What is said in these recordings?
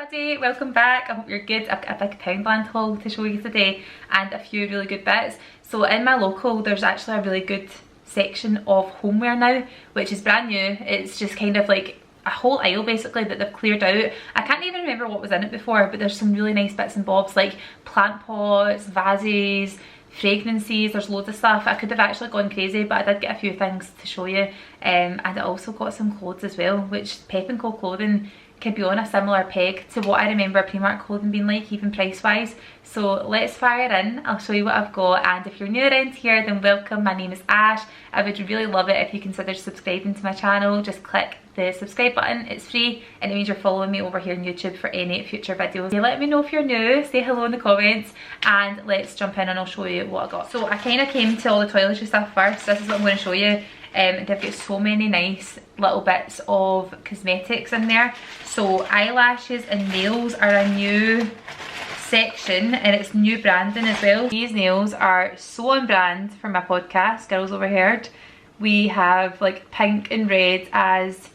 everybody, welcome back. I hope you're good. I've got a big Poundland haul to show you today and a few really good bits. So in my local there's actually a really good section of homeware now, which is brand new. It's just kind of like a whole aisle basically that they've cleared out. I can't even remember what was in it before, but there's some really nice bits and bobs like plant pots, vases, fragrances. There's loads of stuff. I could have actually gone crazy, but I did get a few things to show you, and I also got some clothes as well, which Pep & Co clothing can be on a similar peg to what I remember Primark clothing being like, even price wise. So let's fire in. I'll show you what I've got, and if you're new around here then welcome. My name is Ash. I would really love it if you consider subscribing to my channel. Just click the subscribe button, it's free, and it means you're following me over here on YouTube for any future videos. Let me know if you're new, say hello in the comments, and let's jump in and I'll show you what I got. So I kind of came to all the toiletry stuff first. This is what I'm going to show you. They've got so many nice little bits of cosmetics in there. So eyelashes and nails are a new section, and it's new branding as well. These nails are so on brand for my podcast, Girls Overheard. We have like pink and red as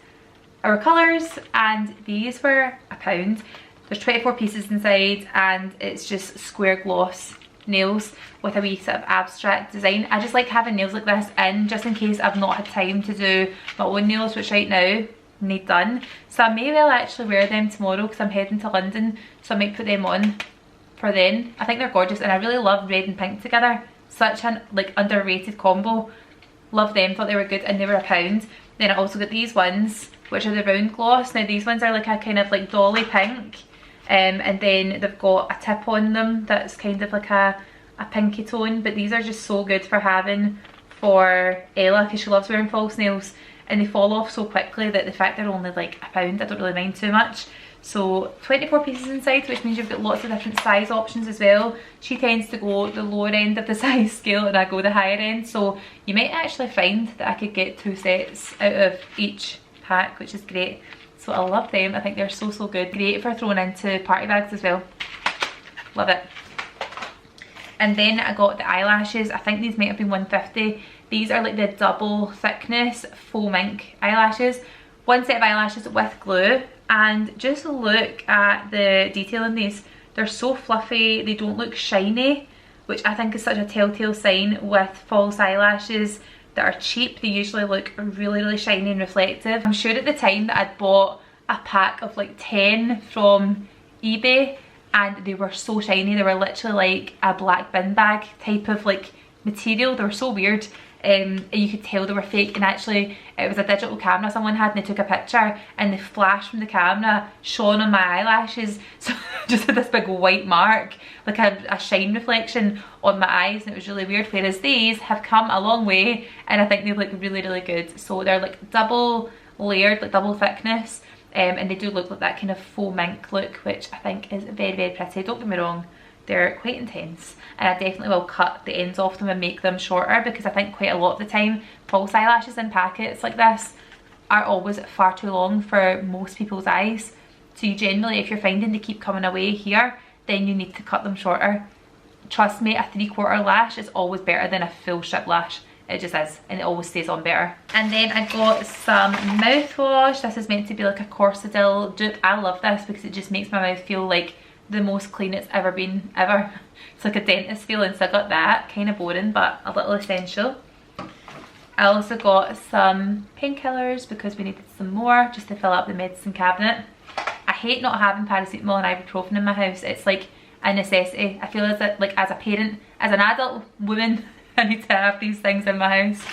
our colours, and these were £1. There's 24 pieces inside, and it's just square gloss nails with a wee sort of abstract design. I just like having nails like this in, just in case I've not had time to do my own nails, which right now need done. So I may well actually wear them tomorrow because I'm heading to London, so I might put them on for then. I think they're gorgeous, and I really love red and pink together. Such an like underrated combo. Love them, thought they were good, and they were £1. Then I also got these ones, which are the round gloss. Now these ones are like a kind of like dolly pink, and then they've got a tip on them that's kind of like a pinky tone, but these are just so good for having for Ella because she loves wearing false nails, and they fall off so quickly that the fact they're only like £1, I don't really mind too much. So 24 pieces inside, which means you've got lots of different size options as well. She tends to go the lower end of the size scale and I go the higher end, so you might actually find that I could get 2 sets out of each pack, which is great. So I love them. I think they're so good. Great for throwing into party bags as well. Love it. And then I got the eyelashes. I think these might have been £1.50. These are like the double thickness faux mink eyelashes. One set of eyelashes with glue, and just look at the detail in these. They're so fluffy, they don't look shiny, which I think is such a telltale sign with false eyelashes that are cheap. They usually look really shiny and reflective. I'm sure at the time that I'd bought a pack of like 10 from eBay, and they were so shiny. They were literally like a black bin bag type of like material. They were so weird. And you could tell they were fake, and actually it was a digital camera someone had, and they took a picture, and the flash from the camera shone on my eyelashes, so just had this big white mark, like a shine reflection on my eyes, and it was really weird. Whereas these have come a long way, and I think they look really good. So they're like double layered, like double thickness, and they do look like that kind of faux mink look, which I think is very pretty. Don't get me wrong, they're quite intense, and I definitely will cut the ends off them and make them shorter, because I think quite a lot of the time false eyelashes in packets like this are always far too long for most people's eyes. So you generally, if you're finding they keep coming away here, then you need to cut them shorter. Trust me, a 3/4 lash is always better than a full strip lash. It just is, and it always stays on better. And then I got some mouthwash. This is meant to be like a Corsadil dupe. I love this because it just makes my mouth feel like the most clean it's ever been, ever. It's like a dentist feeling, so I got that. Kind of boring, but a little essential. I also got some painkillers because we needed some more just to fill up the medicine cabinet. I hate not having paracetamol and ibuprofen in my house. It's like a necessity. I feel as if, like as a parent, as an adult woman, I need to have these things in my house.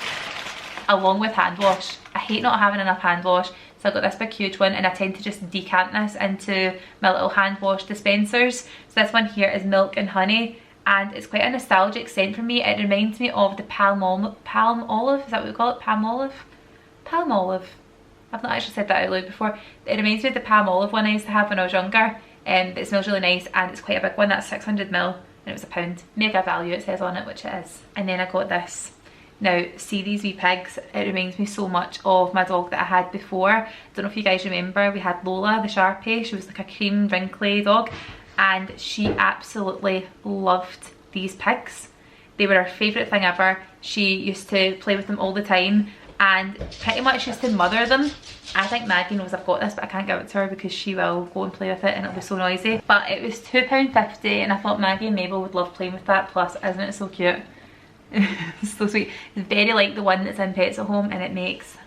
Along with hand wash. I hate not having enough hand wash. So I got this big huge one, and I tend to just decant this into my little hand wash dispensers. So this one here is milk and honey, and it's quite a nostalgic scent for me. It reminds me of the palm olive, is that what we call it? Palm olive? Palm olive. I've not actually said that out loud before. It reminds me of the palm olive one I used to have when I was younger. It smells really nice, and it's quite a big one. That's 600ml, and it was £1. Mega value it says on it, which it is. And then I got this. Now, see these wee pigs? It reminds me so much of my dog that I had before. I don't know if you guys remember, we had Lola, the Sharpie. She was like a cream wrinkly dog, and she absolutely loved these pigs. They were her favourite thing ever. She used to play with them all the time, and pretty much just to mother them. I think Maggie knows I've got this, but I can't give it to her because she will go and play with it and it'll be so noisy. But it was £2.50 and I thought Maggie and Mabel would love playing with that. Plus, isn't it so cute? It's so sweet. It's very like the one that's in Pets at Home, and it makes,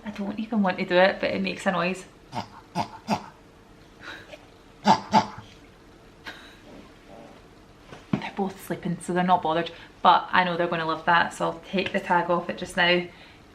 I don't even want to do it, but it makes a noise. They're both sleeping, so they're not bothered, but I know they're going to love that, so I'll take the tag off it just now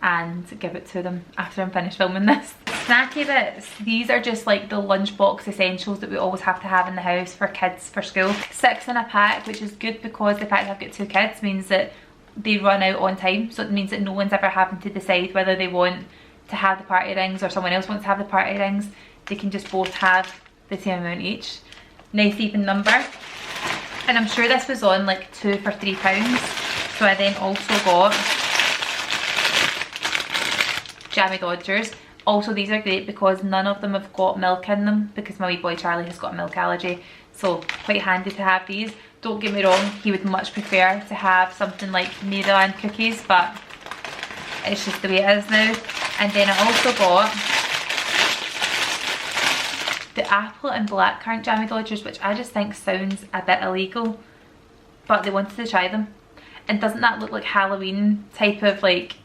and give it to them after I'm finished filming this. Snacky bits. These are just like the lunchbox essentials that we always have to have in the house for kids for school. 6 in a pack, which is good because the fact that I've got 2 kids means that they run out on time, so it means that no one's ever having to decide whether they want to have the party rings or someone else wants to have the party rings. They can just both have the same amount each. Nice even number. And I'm sure this was on like 2 for £3. So I then also got Jammy Dodgers. Also, these are great because none of them have got milk in them because my wee boy Charlie has got a milk allergy. So quite handy to have these. Don't get me wrong, he would much prefer to have something like Maryland cookies, but it's just the way it is now. And then I also got the apple and blackcurrant Jammy Dodgers, which I just think sounds a bit illegal, but they wanted to try them. And doesn't that look like Halloween type of like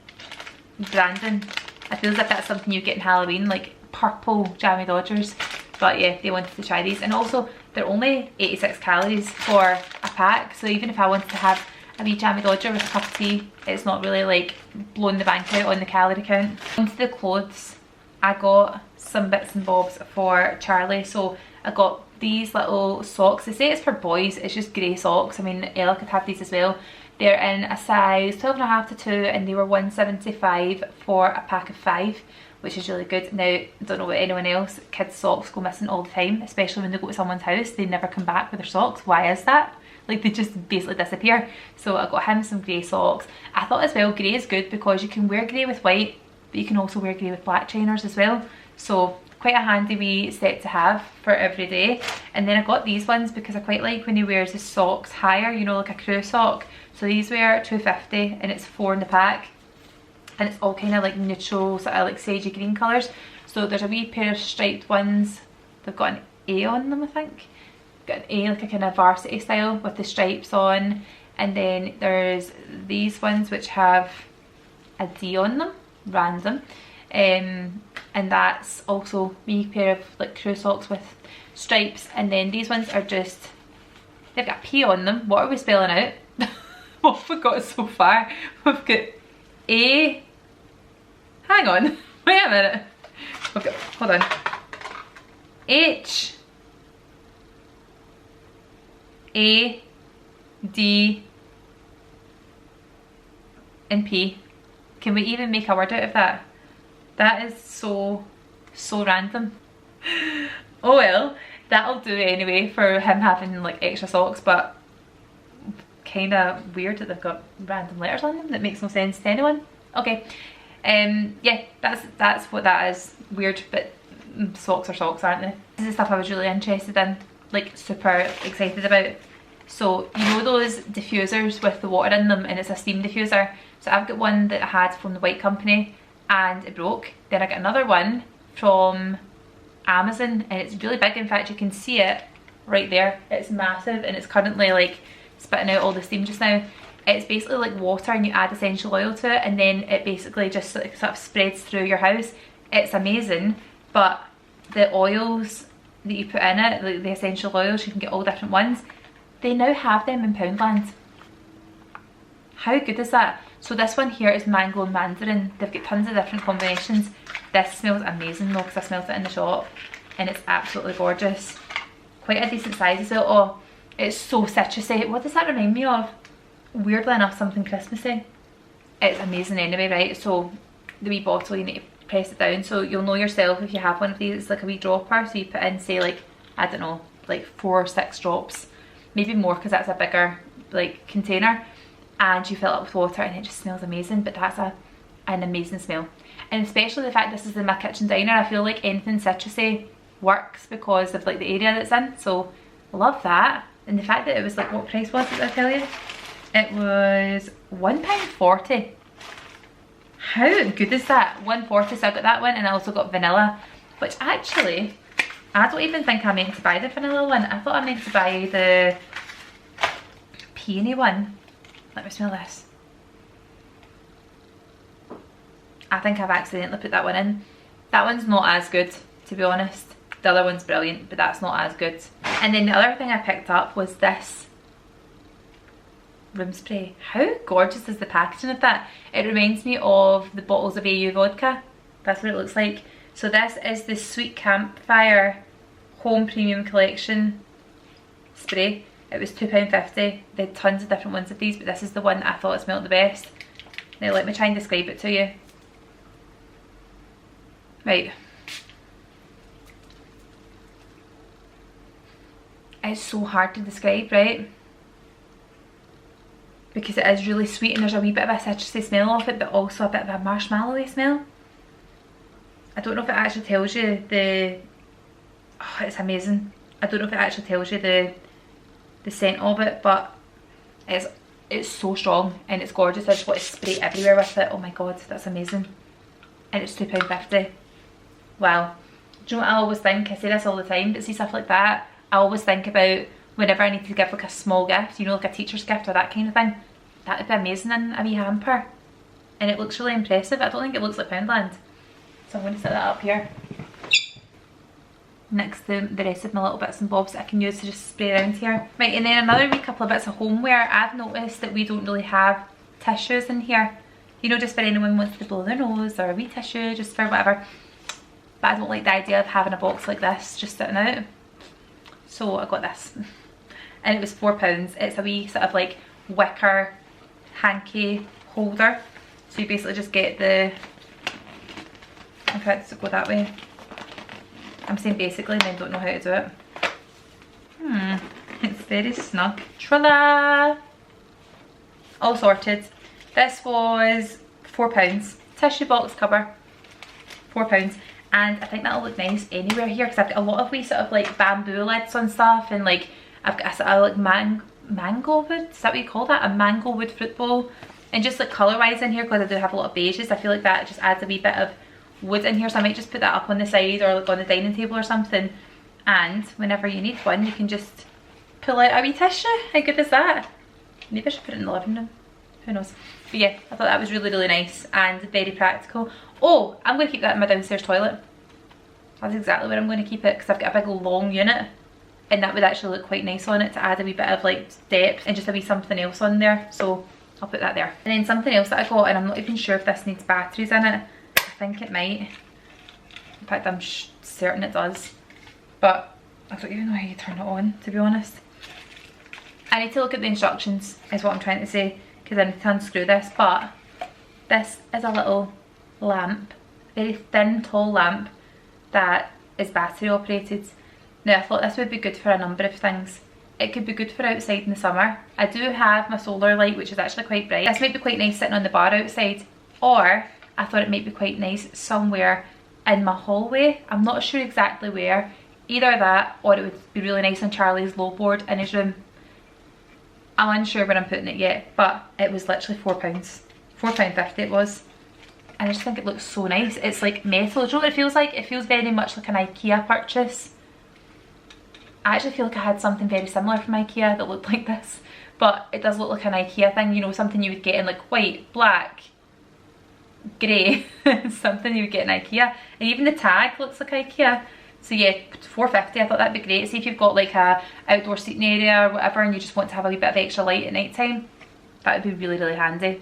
branding? I feel as if that's something you get in Halloween, like purple Jammy Dodgers. But yeah, they wanted to try these. And also, they're only 86 calories for a pack. So even if I wanted to have a wee Jammy Dodger with a cup of tea, it's not really like blowing the bank out on the calorie count. Onto the clothes, I got some bits and bobs for Charlie. So I got these little socks. They say it's for boys, it's just grey socks. I mean, Ella could have these as well. They're in a size 12.5 to 2 and they were £1.75 for a pack of 5, which is really good. Now, I don't know about anyone else, kids' socks go missing all the time, especially when they go to someone's house. They never come back with their socks. Why is that? Like, they just basically disappear. So I got him some grey socks. I thought as well, grey is good because you can wear grey with white, but you can also wear grey with black trainers as well. So quite a handy wee set to have for every day. And then I got these ones because I quite like when he wears his socks higher, you know, like a crew sock. So these were £2.50 and it's 4 in the pack. And it's all kind of like neutral, sort of like sagey green colours. So there's a wee pair of striped ones. They've got an A on them, I think. Got an A, like a kind of varsity style with the stripes on. And then there's these ones which have a D on them, random. And that's also a wee pair of like crew socks with stripes. And then these ones are just, they've got a P on them. What are we spelling out? What have we got so far? We've got A, hang on, wait a minute. We've got, hold on. H, A, D, and P. Can we even make a word out of that? That is so random. Oh well, that'll do anyway for him having like extra socks, but kind of weird that they've got random letters on them that makes no sense to anyone. Okay, yeah, that's what that is. Weird, but socks are socks, aren't they? This is stuff I was really interested in, like super excited about. So you know those diffusers with the water in them, and it's a steam diffuser. So I've got one that I had from the White Company and it broke. Then I got another one from Amazon and it's really big. In fact, you can see it right there. It's massive and it's currently like spitting out all the steam just now. It's basically like water and you add essential oil to it and then it basically just sort of spreads through your house. It's amazing, but the oils that you put in it, like the essential oils, you can get all different ones. They now have them in Poundland. How good is that? So this one here is mango and mandarin. They've got tons of different combinations. This smells amazing though because I smelled it in the shop and it's absolutely gorgeous. Quite a decent size as well. Oh, it's so citrusy. What does that remind me of? Weirdly enough, something Christmassy. It's amazing anyway, right? So the wee bottle, you need to press it down so you'll know yourself if you have one of these. It's like a wee dropper, so you put in, say, like, I don't know, like 4 or 6 drops, maybe more because that's a bigger like container, and you fill it up with water and it just smells amazing. But that's an amazing smell, and especially the fact this is in my kitchen diner. I feel like anything citrusy works because of like the area that it's in, so love that. And the fact that it was like, what price was it, I tell you? It was £1.40. How good is that? 140, so I got that one, and I also got vanilla, which actually, I don't even think I meant to buy the vanilla one. I thought I meant to buy the peony one. Let me smell this. I think I've accidentally put that one in. That one's not as good, to be honest. The other one's brilliant, but that's not as good. And then the other thing I picked up was this room spray. How gorgeous is the packaging of that? It reminds me of the bottles of AU vodka. That's what it looks like. So this is the Sweet Campfire Home Premium Collection spray. It was £2.50. They had tons of different ones of these, but this is the one that I thought smelled the best. Now let me try and describe it to you. Right. It's so hard to describe, right? Because it is really sweet and there's a wee bit of a citrusy smell off it, but also a bit of a marshmallowy smell. I don't know if it actually tells you the... Oh, it's amazing. I don't know if it actually tells you the scent of it, but it's so strong and it's gorgeous. I just want to spray everywhere with it. Oh my god, that's amazing. And it's £2.50. Wow. Do you know what I always think? I say this all the time, but see stuff like that, I always think about whenever I need to give like a small gift, you know, like a teacher's gift or that kind of thing. That would be amazing in a wee hamper. And it looks really impressive. I don't think it looks like Poundland. So I'm going to set that up here next to the rest of my little bits and bobs that I can use to just spray around here. Right, and then another wee couple of bits of homeware. I've noticed that we don't really have tissues in here. You know, just for anyone who wants to blow their nose, or a wee tissue, just for whatever. But I don't like the idea of having a box like this just sitting out. So I got this. And it was £4. It's a wee sort of like wicker hanky holder. So you basically just get the... In fact, does it go that way? I'm saying basically and then don't know how to do it. It's very snug. Tra-la! All sorted. This was £4. Tissue box cover. £4. And I think that'll look nice anywhere here because I've got a lot of wee sort of like bamboo lids on stuff, and like I've got a sort of like mango wood, is that what you call that? A mango wood fruit bowl. And just like colour wise in here, because I do have a lot of beiges, I feel like that just adds a wee bit of wood in here, so I might just put that up on the side or like on the dining table or something. And whenever you need one, you can just pull out a wee tissue. How good is that? Maybe I should put it in the living room, who knows. But yeah, I thought that was really, really nice and very practical. Oh, I'm going to keep that in my downstairs toilet. That's exactly where I'm going to keep it because I've got a big long unit and that would actually look quite nice on it to add a wee bit of like depth and just a wee something else on there. So I'll put that there. And then something else that I got, and I'm not even sure if this needs batteries in it. I think it might. In fact, I'm certain it does. But I don't even know how you turn it on, to be honest. I need to look at the instructions is what I'm trying to say, because I need to unscrew this. But this is a little lamp, very thin, tall lamp that is battery operated. Now I thought this would be good for a number of things. It could be good for outside in the summer. I do have my solar light, which is actually quite bright. This might be quite nice sitting on the bar outside, or I thought it might be quite nice somewhere in my hallway. I'm not sure exactly where. Either that, or it would be really nice on Charlie's low board in his room. I'm unsure where I'm putting it yet, but it was literally £4. £4.50 it was. And I just think it looks so nice. It's like metal. Do you know what it feels like? It feels very much like an IKEA purchase. I actually feel like I had something very similar from IKEA that looked like this. But it does look like an IKEA thing, you know, something you would get in like white, black, grey. Something you would get in IKEA. And even the tag looks like IKEA. So yeah, £4.50, I thought that'd be great. See if you've got like a outdoor seating area or whatever and you just want to have a wee bit of extra light at night time. That would be really, really handy.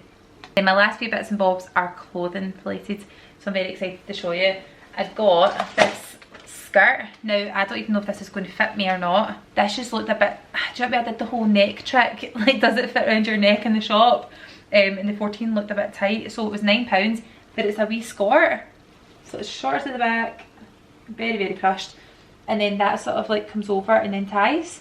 And my last few bits and bobs are clothing related, so I'm very excited to show you. I've got this skirt. Now I don't even know if this is going to fit me or not. This just looked a bit, do you know what I did the whole neck trick, like does it fit around your neck in the shop? And the 14 looked a bit tight, so it was £9, but it's a wee skirt. So it's short to the back, very, very crushed, and then that sort of like comes over and then ties.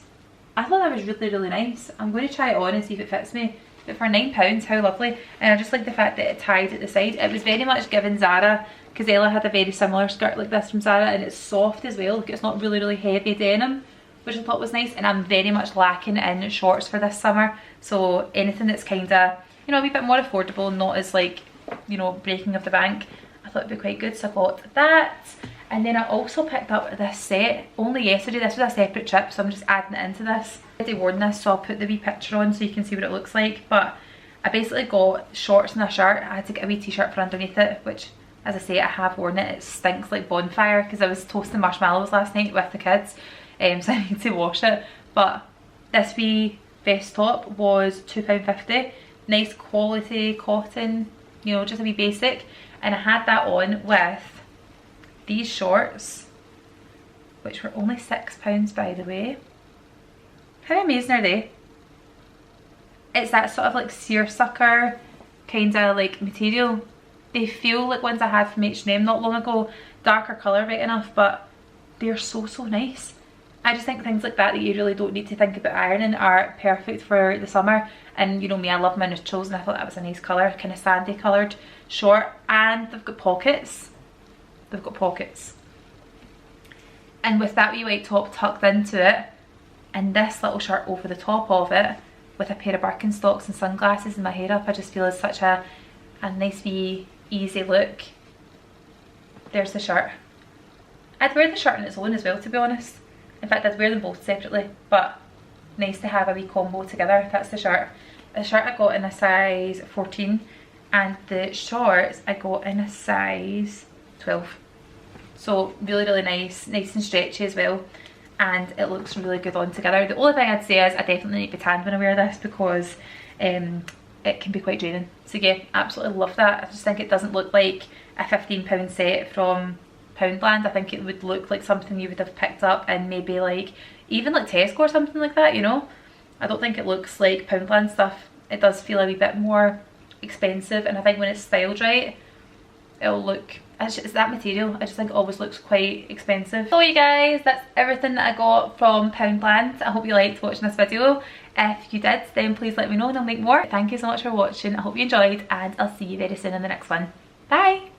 I thought that was really, really nice. I'm going to try it on and see if it fits me. But for £9, how lovely. And I just like the fact that it tied at the side. It was very much given Zara, because Ella had a very similar skirt like this from Zara, and it's soft as well. Like, it's not really, really heavy denim, which I thought was nice. And I'm very much lacking in shorts for this summer. So anything that's kind of, you know, a wee bit more affordable, not as like you know, breaking of the bank. I thought it'd be quite good, so I got that. And then I also picked up this set only yesterday. This was a separate trip, so I'm just adding it into this. I already worn this, so I'll put the wee picture on so you can see what it looks like. But I basically got shorts and a shirt. I had to get a wee t-shirt for underneath it, which, as I say, I have worn it. It stinks like bonfire because I was toasting marshmallows last night with the kids, so I need to wash it. But this wee vest top was £2.50. Nice quality cotton, you know, just a wee basic. And I had that on with these shorts, which were only £6 by the way. How amazing are they? It's that sort of like seersucker kind of like material. They feel like ones I had from H&M not long ago. Darker colour right enough, but they're so nice. I just think things like that you really don't need to think about ironing are perfect for the summer. And you know me, I love my neutrals, and I thought that was a nice colour, kind of sandy coloured short. And they've got pockets. They've got pockets. And with that wee white top tucked into it, and this little shirt over the top of it, with a pair of Birkenstocks and sunglasses and my hair up, I just feel is such a nice wee easy look. There's the shirt. I'd wear the shirt on its own as well, to be honest. In fact, I'd wear them both separately, but nice to have a wee combo together. That's the shirt. The shirt I got in a size 14, and the shorts I got in a size 12. So really nice and stretchy as well, and it looks really good on together. The only thing I'd say is I definitely need to be tanned when I wear this because it can be quite draining. So yeah, absolutely love that. I just think it doesn't look like a £15 set from Poundland. I think it would look like something you would have picked up in maybe like, even like Tesco or something like that, you know. I don't think it looks like Poundland stuff. It does feel a wee bit more expensive, and I think when it's styled right, it'll look, it's that material, I just think it always looks quite expensive. So you guys, that's everything that I got from Poundland. I hope you liked watching this video. If you did, then please let me know and I'll make more. Thank you so much for watching. I hope you enjoyed, and I'll see you very soon in the next one. Bye!